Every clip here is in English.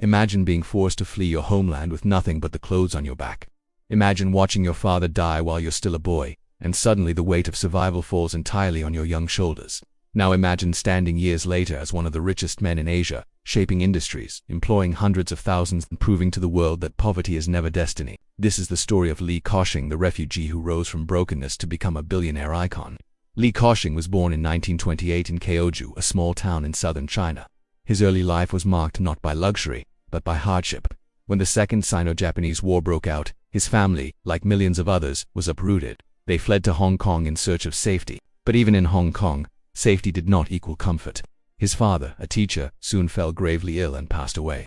Imagine being forced to flee your homeland with nothing but the clothes on your back. Imagine watching your father die while you're still a boy, and suddenly the weight of survival falls entirely on your young shoulders. Now imagine standing years later as one of the richest men in Asia, shaping industries, employing hundreds of thousands, and proving to the world that poverty is never destiny. This is the story of Li Ka-Shing, the refugee who rose from brokenness to become a billionaire icon. Li Ka-Shing was born in 1928 in Kaohsiung, a small town in southern China. His early life was marked not by luxury, but by hardship. When the Second Sino-Japanese War broke out, his family, like millions of others, was uprooted. They fled to Hong Kong in search of safety. But even in Hong Kong, safety did not equal comfort. His father, a teacher, soon fell gravely ill and passed away.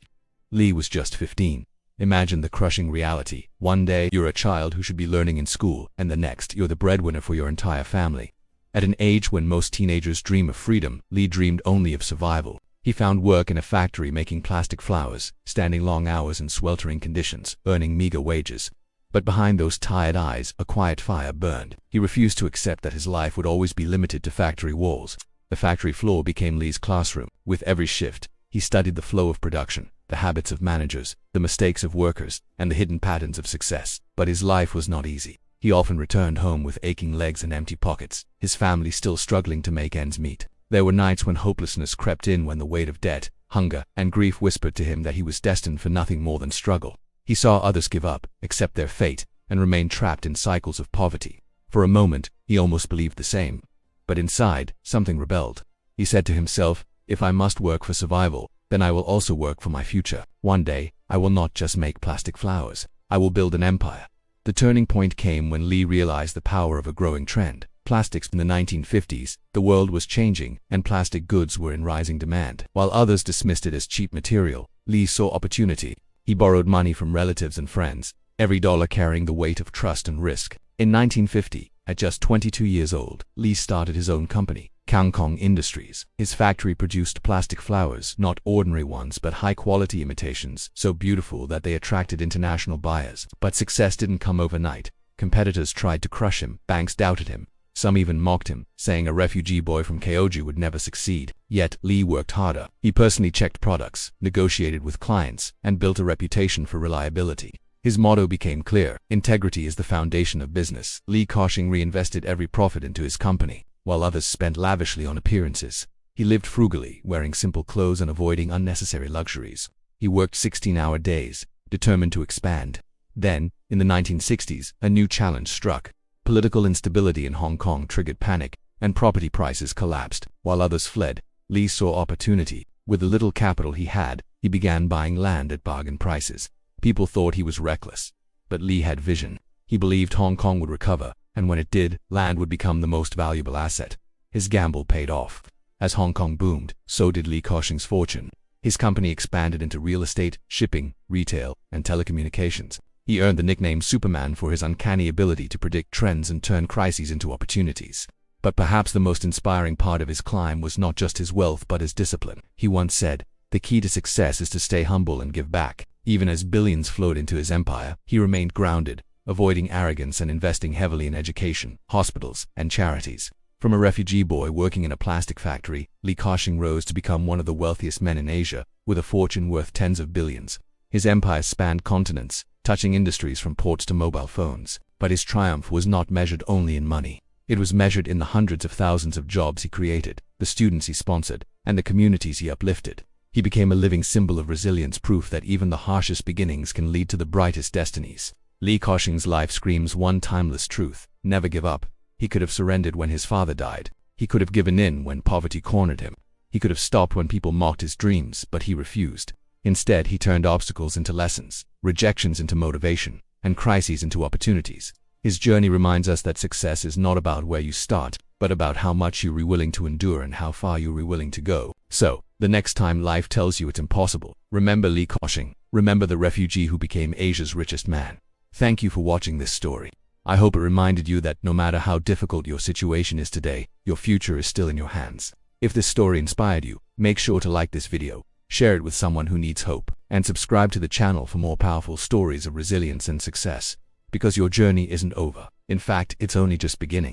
Li was just 15. Imagine the crushing reality. One day, you're a child who should be learning in school, and the next, you're the breadwinner for your entire family. At an age when most teenagers dream of freedom, Li dreamed only of survival. He found work in a factory making plastic flowers, standing long hours in sweltering conditions, earning meager wages. But behind those tired eyes, a quiet fire burned. He refused to accept that his life would always be limited to factory walls. The factory floor became Li's classroom. With every shift, he studied the flow of production, the habits of managers, the mistakes of workers, and the hidden patterns of success. But his life was not easy. He often returned home with aching legs and empty pockets, his family still struggling to make ends meet. There were nights when hopelessness crept in, when the weight of debt, hunger, and grief whispered to him that he was destined for nothing more than struggle. He saw others give up, accept their fate, and remain trapped in cycles of poverty. For a moment, he almost believed the same. But inside, something rebelled. He said to himself, "If I must work for survival, then I will also work for my future. One day, I will not just make plastic flowers. I will build an empire." The turning point came when Li realized the power of a growing trend. Plastics. In the 1950s, the world was changing, and plastic goods were in rising demand. While others dismissed it as cheap material, Li saw opportunity. He borrowed money from relatives and friends, every dollar carrying the weight of trust and risk. In 1950, at just 22 years old, Li started his own company, Kangkong Industries. His factory produced plastic flowers, not ordinary ones but high-quality imitations, so beautiful that they attracted international buyers. But success didn't come overnight. Competitors tried to crush him, banks doubted him. Some even mocked him, saying a refugee boy from Kaohsiung would never succeed. Yet, Li worked harder. He personally checked products, negotiated with clients, and built a reputation for reliability. His motto became clear: integrity is the foundation of business. Li Ka-Shing reinvested every profit into his company, while others spent lavishly on appearances. He lived frugally, wearing simple clothes and avoiding unnecessary luxuries. He worked 16-hour days, determined to expand. Then, in the 1960s, a new challenge struck. Political instability in Hong Kong triggered panic, and property prices collapsed. While others fled, Li saw opportunity. With the little capital he had, he began buying land at bargain prices. People thought he was reckless, but Li had vision. He believed Hong Kong would recover, and when it did, land would become the most valuable asset. His gamble paid off. As Hong Kong boomed, so did Li Ka-Shing's fortune. His company expanded into real estate, shipping, retail, and telecommunications. He earned the nickname Superman for his uncanny ability to predict trends and turn crises into opportunities. But perhaps the most inspiring part of his climb was not just his wealth but his discipline. He once said, "The key to success is to stay humble and give back." Even as billions flowed into his empire, he remained grounded, avoiding arrogance and investing heavily in education, hospitals, and charities. From a refugee boy working in a plastic factory, Li Ka-Shing rose to become one of the wealthiest men in Asia, with a fortune worth tens of billions. His empire spanned continents, touching industries from ports to mobile phones. But his triumph was not measured only in money. It was measured in the hundreds of thousands of jobs he created, the students he sponsored, and the communities he uplifted. He became a living symbol of resilience, proof that even the harshest beginnings can lead to the brightest destinies. Li Ka-Shing's life screams one timeless truth: never give up. He could have surrendered when his father died. He could have given in when poverty cornered him. He could have stopped when people mocked his dreams, but he refused. Instead, he turned obstacles into lessons, rejections into motivation, and crises into opportunities. His journey reminds us that success is not about where you start, but about how much you're willing to endure and how far you're willing to go. So, the next time life tells you it's impossible, remember Li Ka-Shing. Remember the refugee who became Asia's richest man. Thank you for watching this story. I hope it reminded you that no matter how difficult your situation is today, your future is still in your hands. If this story inspired you, make sure to like this video, share it with someone who needs hope, and subscribe to the channel for more powerful stories of resilience and success. Because your journey isn't over. In fact, it's only just beginning.